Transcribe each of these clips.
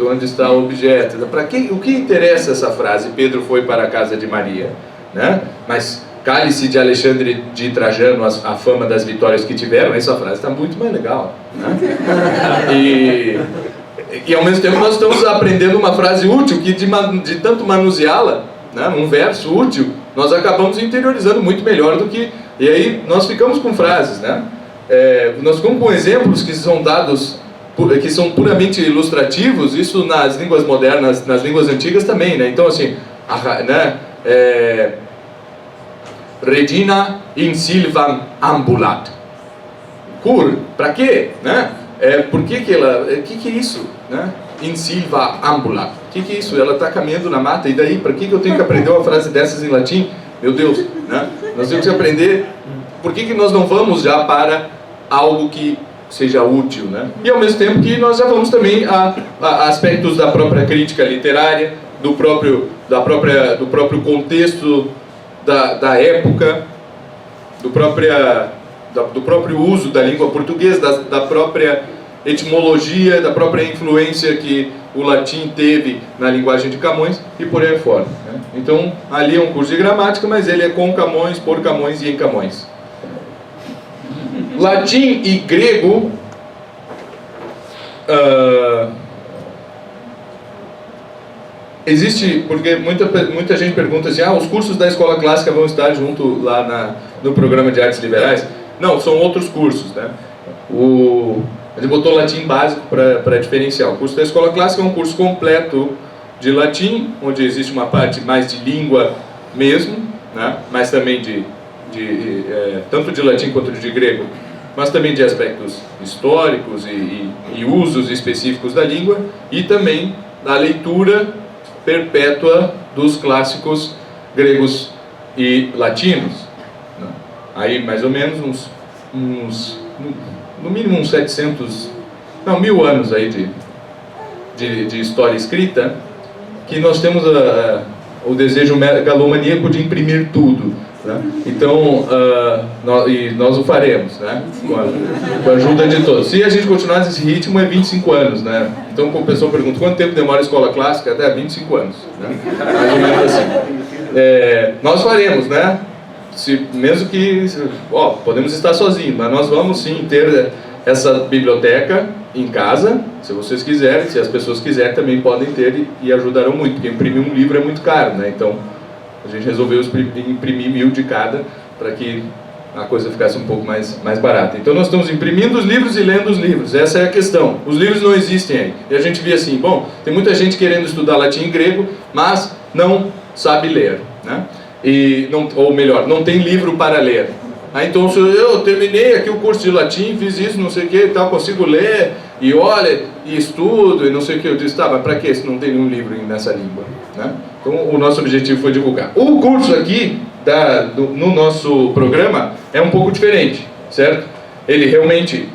onde está o objeto. O que interessa essa frase? Pedro foi para a casa de Maria, né? Mas cálice de Alexandre de Trajano, a fama das vitórias que tiveram, essa frase está muito mais legal, né? E ao mesmo tempo nós estamos aprendendo uma frase útil que de tanto manuseá-la, né, um verso útil, nós acabamos interiorizando muito melhor do que... E aí nós ficamos com frases, né? Nós ficamos com exemplos que são dados, que são puramente ilustrativos, isso nas línguas modernas, nas línguas antigas também, né? Então assim, Regina in silvam ambulat. Para quê? Né? Por que que ela... O que é isso? Né? In silva ambulat. O que é isso? Ela está caminhando na mata, e daí? Para que eu tenho que aprender uma frase dessas em latim? Meu Deus, né? Nós temos que aprender... Por que que nós não vamos já para algo que seja útil, né? E ao mesmo tempo que nós já vamos também a aspectos da própria crítica literária, do próprio contexto da época, do próprio uso da língua portuguesa, da própria etimologia, da própria influência que o latim teve na linguagem de Camões e por aí fora, né? Então, ali é um curso de gramática, mas ele é com Camões, por Camões e em Camões. Latim e grego existe, porque muita gente pergunta assim, os cursos da escola clássica vão estar junto lá no programa de artes liberais? Não, são outros cursos, né? A gente botou latim básico para diferenciar. O curso da escola clássica é um curso completo de latim, onde existe uma parte mais de língua mesmo, né? Mas também tanto de latim quanto de grego, mas também de aspectos históricos e usos específicos da língua, e também da leitura perpétua dos clássicos gregos e latinos, né? Aí mais ou menos no mínimo uns 1000 anos aí de história escrita, que nós temos o desejo megalomaníaco de imprimir tudo, né? Então nós o faremos, né? Com a ajuda de todos. Se a gente continuar nesse ritmo, é 25 anos, né? Então, quando a pessoa pergunta quanto tempo demora a escola clássica, até 25 anos, né? Mais ou menos assim. Nós faremos, né? Mesmo que podemos estar sozinhos, mas nós vamos sim ter essa biblioteca em casa, se vocês quiserem, se as pessoas quiserem também podem ter e ajudarão muito, porque imprimir um livro é muito caro, né? Então a gente resolveu imprimir 1000 de cada para que a coisa ficasse um pouco mais barata. Então nós estamos imprimindo os livros e lendo os livros, essa é a questão. Os livros não existem aí. E a gente vê assim, bom, tem muita gente querendo estudar latim e grego, mas não sabe ler, né? Ou melhor, não tem livro para ler. Então se eu terminei aqui o curso de latim, fiz isso, não sei o que e tal, consigo ler, e olha, e estudo, e não sei o que, eu disse, mas para que se não tem nenhum livro nessa língua, né? Então o nosso objetivo foi divulgar. O curso aqui, no nosso programa, é um pouco diferente, certo? Ele realmente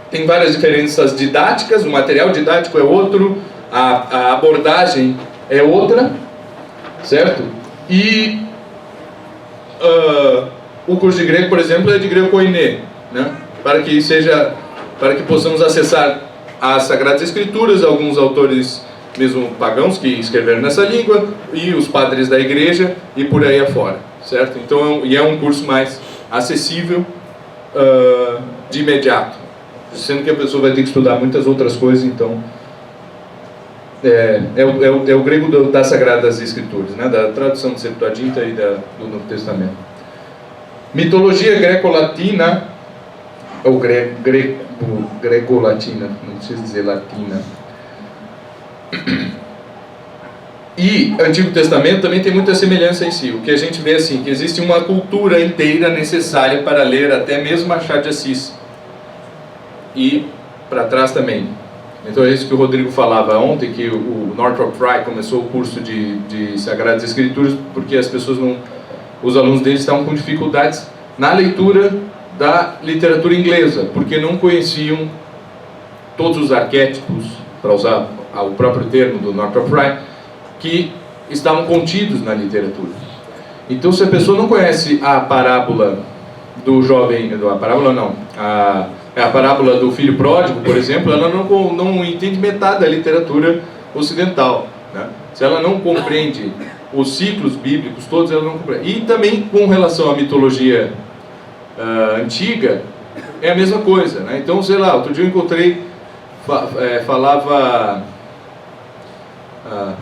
tem várias diferenças didáticas, o material didático é outro, a abordagem é outra, certo? E o curso de grego, por exemplo, é de grego koiné, né? Para que possamos acessar as Sagradas Escrituras, alguns autores mesmo pagãos que escreveram nessa língua, e os padres da igreja, e por aí afora, certo? Então, é um curso mais acessível de imediato, sendo que a pessoa vai ter que estudar muitas outras coisas, então é o grego das Sagradas Escrituras, né? Da tradução de Septuaginta e do Novo Testamento. Mitologia greco-latina, ou greco-latina, não preciso dizer latina. E Antigo Testamento também tem muita semelhança em si. O que a gente vê assim, que existe uma cultura inteira necessária para ler até mesmo Machado de Assis. E para trás também. Então é isso que o Rodrigo falava ontem, que o Northrop Frye começou o curso de Sagradas Escrituras porque as pessoas os alunos deles estavam com dificuldades na leitura da literatura inglesa, porque não conheciam todos os arquétipos, para usar o próprio termo do Northrop Frye, que estavam contidos na literatura. Então, se a pessoa não conhece a parábola do jovem, a A parábola do filho pródigo, por exemplo, ela não entende metade da literatura ocidental, né? Se ela não compreende os ciclos bíblicos todos, ela não compreende. E também com relação à mitologia antiga, é a mesma coisa, né? Então, sei lá, outro dia eu encontrei, falava...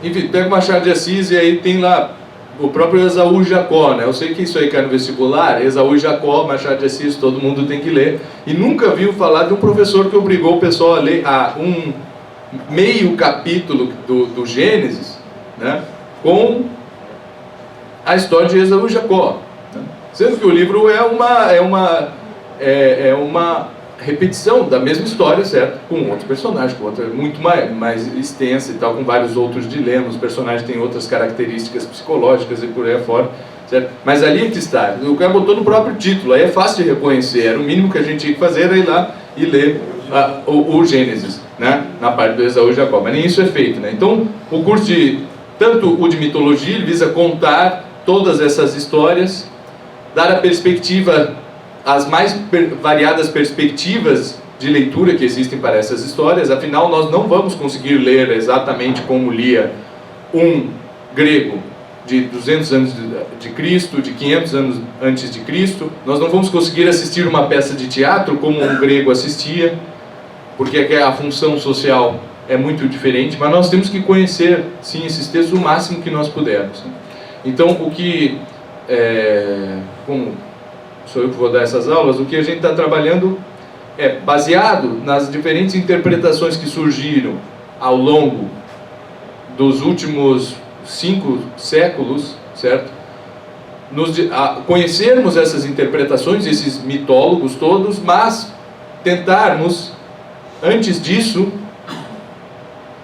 enfim, pega o Machado de Assis e aí tem lá o próprio Esaú e Jacó, né? Eu sei que isso aí cai no vestibular, Esaú e Jacó, Machado de Assis, todo mundo tem que ler. E nunca viu falar de um professor que obrigou o pessoal a ler um meio capítulo do Gênesis, né? Com a história de Esaú e Jacó, né? Sendo que o livro é uma repetição da mesma história, certo? Com outros personagens, com outra muito mais extensa e tal, com vários outros dilemas. Os personagens têm outras características psicológicas e por aí afora, certo? Mas ali é que está. O cara botou no próprio título, aí é fácil de reconhecer. Era o mínimo que a gente tinha que fazer, era ir lá e ler o Gênesis, né? Na parte do Esaú e Jacó. Mas nem isso é feito, né? Então, o curso tanto o de mitologia, ele visa contar todas essas histórias, dar a perspectiva, as mais variadas perspectivas de leitura que existem para essas histórias. Afinal, nós não vamos conseguir ler exatamente como lia um grego de 200 anos de Cristo, de 500 anos antes de Cristo. Nós não vamos conseguir assistir uma peça de teatro como um grego assistia, porque a função social é muito diferente, mas nós temos que conhecer, sim, esses textos o máximo que nós pudermos. Então, como sou eu que vou dar essas aulas, o que a gente está trabalhando é baseado nas diferentes interpretações que surgiram ao longo dos últimos 5 séculos, certo? Conhecermos essas interpretações, esses mitólogos todos, mas tentarmos, antes disso,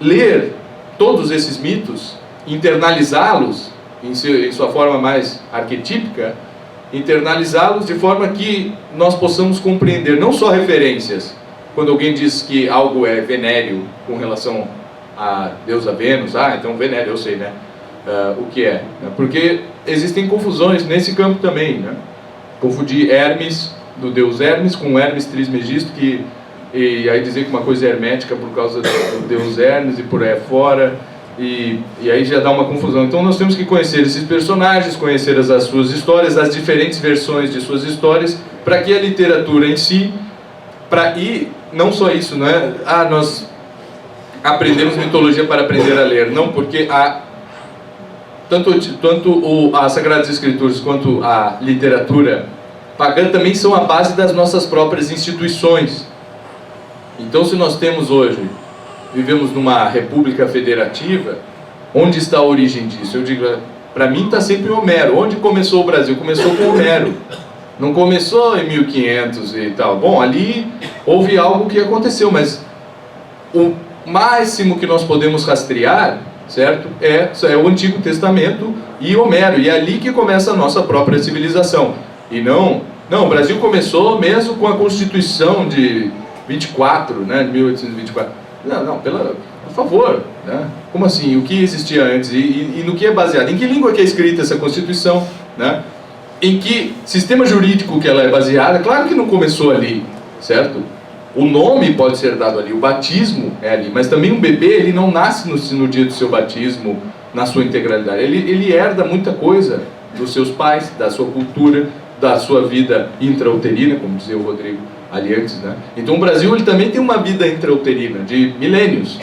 ler todos esses mitos, internalizá-los em sua forma mais arquetípica, internalizá-los de forma que nós possamos compreender não só referências, quando alguém diz que algo é venéreo com relação a deusa Vênus, então venéreo eu sei, né? O que é, né? Porque existem confusões nesse campo também, né? Confundir Hermes, do deus Hermes, com Hermes Trismegisto, e aí dizer que uma coisa é hermética por causa do deus Hermes e por aí fora, e aí já dá uma confusão. Então nós temos que conhecer esses personagens, conhecer as suas histórias, as diferentes versões de suas histórias, para que a literatura em si, e não só isso, não é? Nós aprendemos mitologia para aprender a ler, não, porque tanto as Sagradas Escrituras quanto a literatura pagã também são a base das nossas próprias instituições. Então, se nós temos hoje, vivemos numa república federativa, onde está a origem disso? Eu digo, para mim está sempre Homero. Onde começou o Brasil? Começou com Homero. Não começou em 1500 e tal. Bom, ali houve algo que aconteceu, mas o máximo que nós podemos rastrear, certo? É o Antigo Testamento e Homero. E é ali que começa a nossa própria civilização. E não, o Brasil começou mesmo com a Constituição de 24, né, 1824. Não, por favor, né? Como assim? O que existia antes? E no que é baseado? Em que língua que é escrita essa Constituição? Né? Em que sistema jurídico que ela é baseada? Claro que não começou ali, certo? O nome pode ser dado ali, o batismo é ali, mas também um bebê, ele não nasce no dia do seu batismo na sua integralidade. Ele herda muita coisa dos seus pais, da sua cultura, da sua vida intrauterina, como dizia o Rodrigo ali antes, né? Então o Brasil, ele também tem uma vida intrauterina de milênios.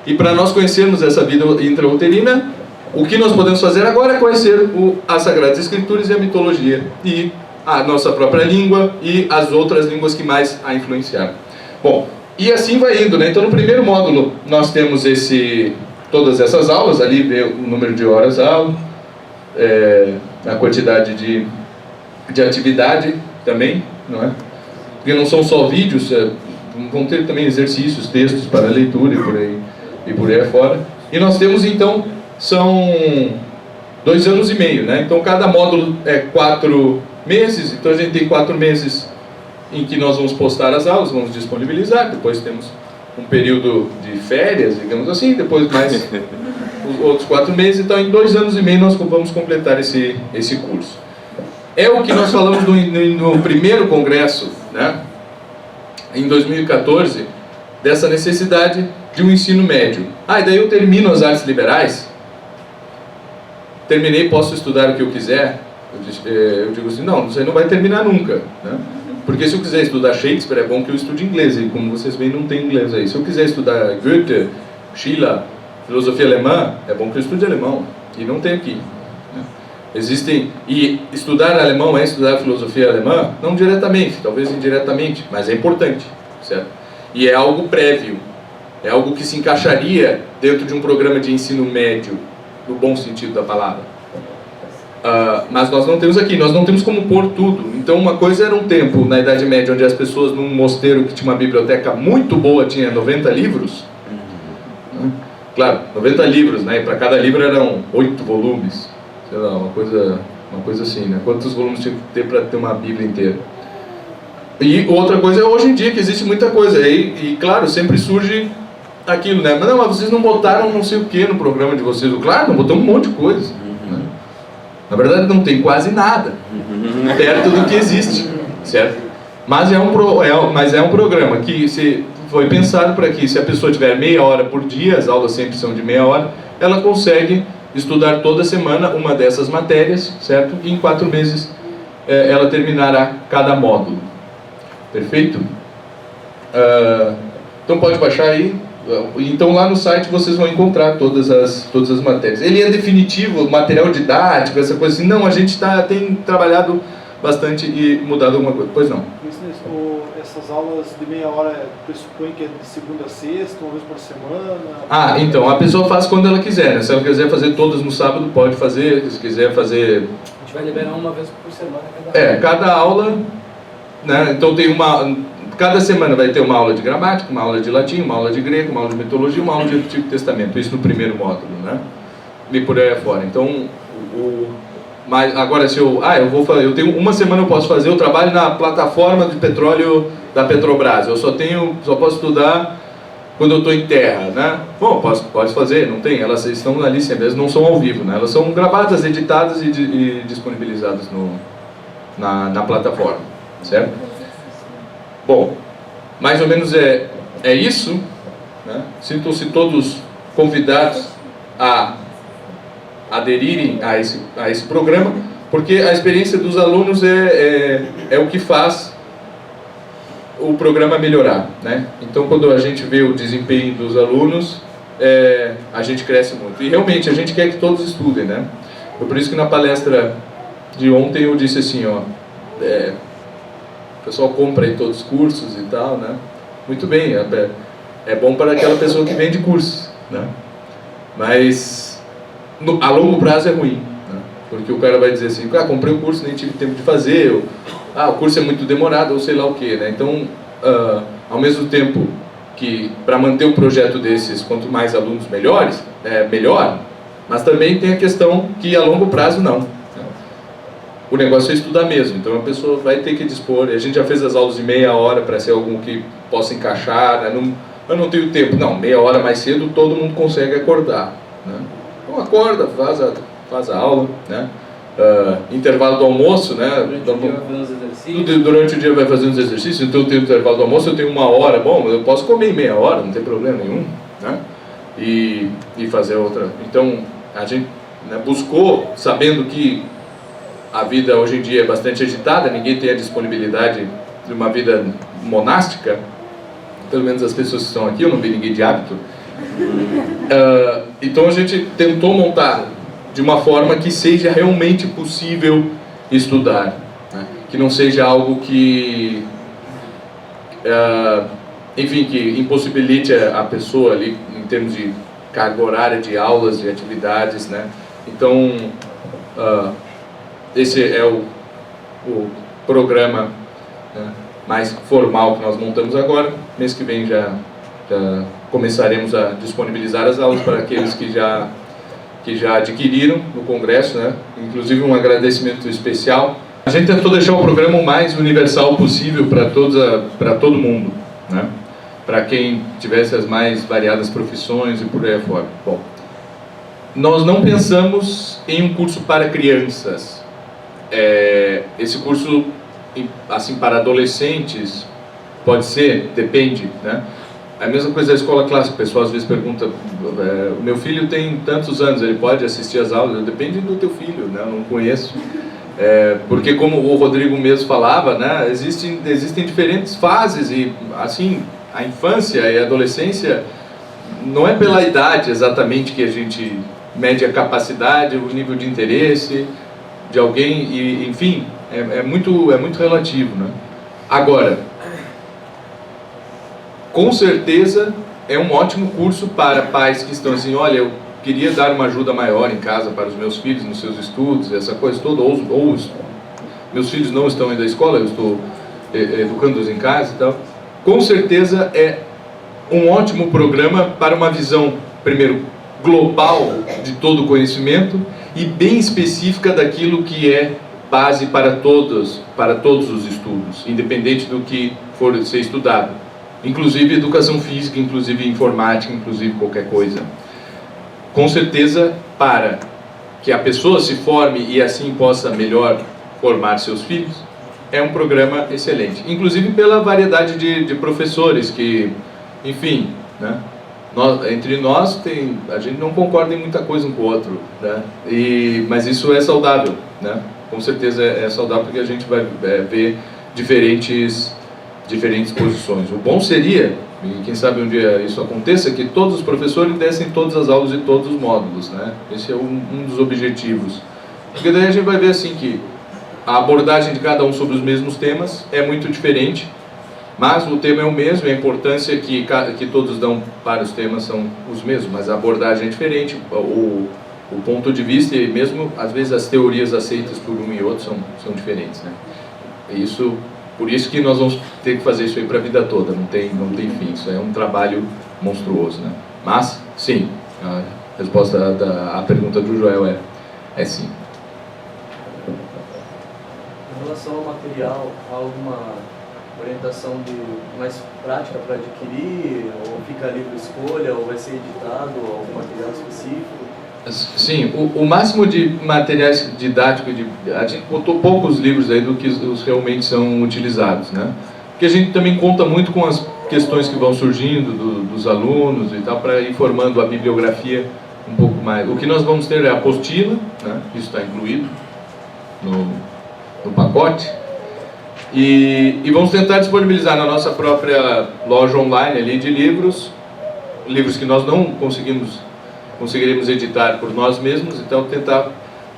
E para nós conhecermos essa vida intrauterina, o que nós podemos fazer agora é conhecer as Sagradas Escrituras e a mitologia, e a nossa própria língua e as outras línguas que mais a influenciaram. Bom, e assim vai indo, né? Então no primeiro módulo nós temos todas essas aulas, ali vê o número de horas aula, a quantidade de atividade também, não é? Porque não são só vídeos, vão ter também exercícios, textos para leitura e por aí afora. E nós temos então, são 2 anos e meio, né? Então cada módulo é 4 meses, então a gente tem 4 meses em que nós vamos postar as aulas, vamos disponibilizar, depois temos um período de férias, digamos assim, depois mais os outros 4 meses, então em 2 anos e meio nós vamos completar esse curso. É o que nós falamos no primeiro congresso, né? em 2014, dessa necessidade de um ensino médio. E daí eu termino as artes liberais, terminei, posso estudar o que eu quiser? Eu digo assim, não, você não vai terminar nunca, né? Porque se eu quiser estudar Shakespeare, é bom que eu estude inglês, e como vocês veem, não tem inglês aí. Se eu quiser estudar Goethe, Schiller, filosofia alemã, é bom que eu estude alemão, e não tem aqui. Existem, e estudar alemão é estudar filosofia alemã? Não diretamente, talvez indiretamente, mas é importante, certo? E é algo prévio, é algo que se encaixaria dentro de um programa de ensino médio, no bom sentido da palavra. Mas nós não temos aqui, nós não temos como pôr tudo. Então uma coisa era um tempo, na Idade Média, onde as pessoas num mosteiro que tinha uma biblioteca muito boa, tinha 90 livros. Claro, 90 livros, né? E para cada livro eram 8 volumes. Sei lá, uma coisa assim, né? Quantos volumes tinha que ter para ter uma Bíblia inteira? E outra coisa é hoje em dia, que existe muita coisa. E claro, sempre surge aquilo, né? Mas vocês não botaram não sei o que no programa de vocês. Claro, não botamos um monte de coisa. Né? Na verdade, não tem quase nada perto do que existe, certo? Mas é um programa que foi pensado para que, se a pessoa tiver meia hora por dia, as aulas sempre são de meia hora, ela consegue estudar toda semana uma dessas matérias, certo? E em 4 meses ela terminará cada módulo. Perfeito? Então pode baixar aí. Então lá no site vocês vão encontrar todas as matérias. Ele é definitivo, material didático, essa coisa assim. Não, a gente tem trabalhado bastante e mudado alguma coisa. Pois não. Essas aulas de meia hora pressupõe que é de segunda a sexta, uma vez por semana? Então, a pessoa faz quando ela quiser, né? Se ela quiser fazer todas no sábado, pode fazer. Se quiser fazer... A gente vai liberar uma vez por semana cada aula, né? Então tem cada semana vai ter uma aula de gramática, uma aula de latim, uma aula de grego, uma aula de mitologia, uma aula de Antigo Testamento. Isso no primeiro módulo, né? E por aí afora. Então, mas agora se eu tenho uma semana, eu posso fazer, eu trabalho na plataforma de petróleo da Petrobras, eu só posso estudar quando eu estou em terra, né? Bom, pode fazer, não tem, elas estão ali sempre, elas não são ao vivo, né? Elas são gravadas, editadas e disponibilizadas na plataforma, certo? Bom, mais ou menos é isso, né? Sintam-se todos convidados a aderirem a esse programa, porque a experiência dos alunos é o que faz o programa melhorar, né? Então, quando a gente vê o desempenho dos alunos, a gente cresce muito. E realmente, a gente quer que todos estudem, né? Foi por isso que na palestra de ontem eu disse assim, o pessoal compra aí todos os cursos e tal, né? Muito bem, é bom para aquela pessoa que vende cursos, né? Mas a longo prazo é ruim, né? Porque o cara vai dizer assim, comprei o curso, nem tive tempo de fazer, o curso é muito demorado, ou sei lá o que, né? Então, ao mesmo tempo que para manter um projeto desses, quanto mais alunos melhores, melhor, mas também tem a questão que a longo prazo não. O negócio é estudar mesmo, então a pessoa vai ter que dispor. A gente já fez as aulas de meia hora para ser algum que possa encaixar, né? Eu não tenho tempo, não, meia hora mais cedo todo mundo consegue acordar, né? Então acorda, faz a aula, né? Intervalo do almoço, né? Durante o dia vai fazer uns exercícios, então eu tenho intervalo do almoço, eu tenho 1 hora, bom, eu posso comer em meia hora, não tem problema nenhum, né? E fazer outra. Então a gente, né, buscou, sabendo que a vida hoje em dia é bastante agitada, ninguém tem a disponibilidade de uma vida monástica, pelo menos as pessoas que estão aqui, eu não vi ninguém de hábito. Então a gente tentou montar de uma forma que seja realmente possível estudar, né? Que não seja algo que, enfim, que impossibilite a pessoa ali em termos de carga horária de aulas, de atividades, né? Então, esse é o programa, né, mais formal que nós montamos agora. Mês que vem já começaremos a disponibilizar as aulas para aqueles que já adquiriram no congresso, né? Inclusive um agradecimento especial. A gente tentou deixar o programa o mais universal possível para todo mundo, né? Para quem tivesse as mais variadas profissões e por aí afora. Bom, nós não pensamos em um curso para crianças. Esse curso, assim, para adolescentes, Pode ser, depende, né? A mesma coisa da escola clássica, o pessoal às vezes pergunta, o meu filho tem tantos anos, ele pode assistir às aulas? Depende do teu filho, né? Eu não conheço. Porque como o Rodrigo mesmo falava, né? Existem diferentes fases e, assim, a infância e a adolescência não é pela idade exatamente que a gente mede a capacidade, o nível de interesse de alguém, e, enfim, é muito relativo, né? Agora, com certeza é um ótimo curso para pais que estão assim, olha, eu queria dar uma ajuda maior em casa para os meus filhos nos seus estudos, essa coisa toda, ou meus filhos não estão indo à escola, eu estou educando-os em casa e tal. Com certeza é um ótimo programa para uma visão, primeiro, global de todo o conhecimento e bem específica daquilo que é base para todos os estudos, independente do que for ser estudado. Inclusive educação física, inclusive informática, inclusive qualquer coisa. Com certeza, para que a pessoa se forme e assim possa melhor formar seus filhos, é um programa excelente. Inclusive pela variedade de professores que, enfim, né? Entre nós, a gente não concorda em muita coisa um com o outro, né? Mas isso é saudável, né? Com certeza é saudável porque a gente vai ver diferentes posições. O bom seria, e quem sabe um dia isso aconteça, que todos os professores dessem todas as aulas de todos os módulos, né? Esse é um dos objetivos. Porque daí a gente vai ver assim que a abordagem de cada um sobre os mesmos temas é muito diferente, mas o tema é o mesmo, e a importância que todos dão para os temas são os mesmos, mas a abordagem é diferente, o ponto de vista e mesmo, às vezes, as teorias aceitas por um e outro são diferentes, né? Por isso que nós vamos ter que fazer isso aí para a vida toda, não tem fim, isso é um trabalho monstruoso, né? Mas, sim, a resposta à pergunta do Joel é sim. Em relação ao material, há alguma orientação mais prática para adquirir, ou fica livre escolha, ou vai ser editado algum material específico? Sim, o máximo de materiais didáticos, a gente botou poucos livros aí do que os realmente são utilizados, né? Porque a gente também conta muito com as questões que vão surgindo dos alunos e tal, para ir formando a bibliografia um pouco mais. O que nós vamos ter é a apostila, né? Isso está incluído no pacote, e vamos tentar disponibilizar na nossa própria loja online ali de livros que nós não conseguiremos editar por nós mesmos, então tentar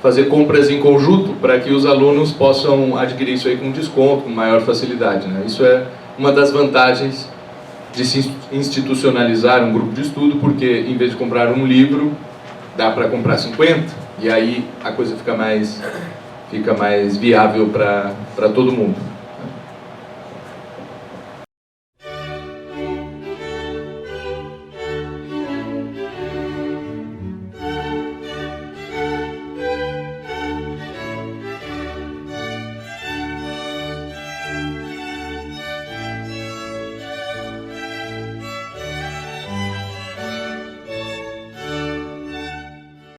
fazer compras em conjunto para que os alunos possam adquirir isso aí com desconto, com maior facilidade, né? Isso é uma das vantagens de se institucionalizar um grupo de estudo, porque em vez de comprar um livro, dá para comprar 50, e aí a coisa fica mais viável para todo mundo.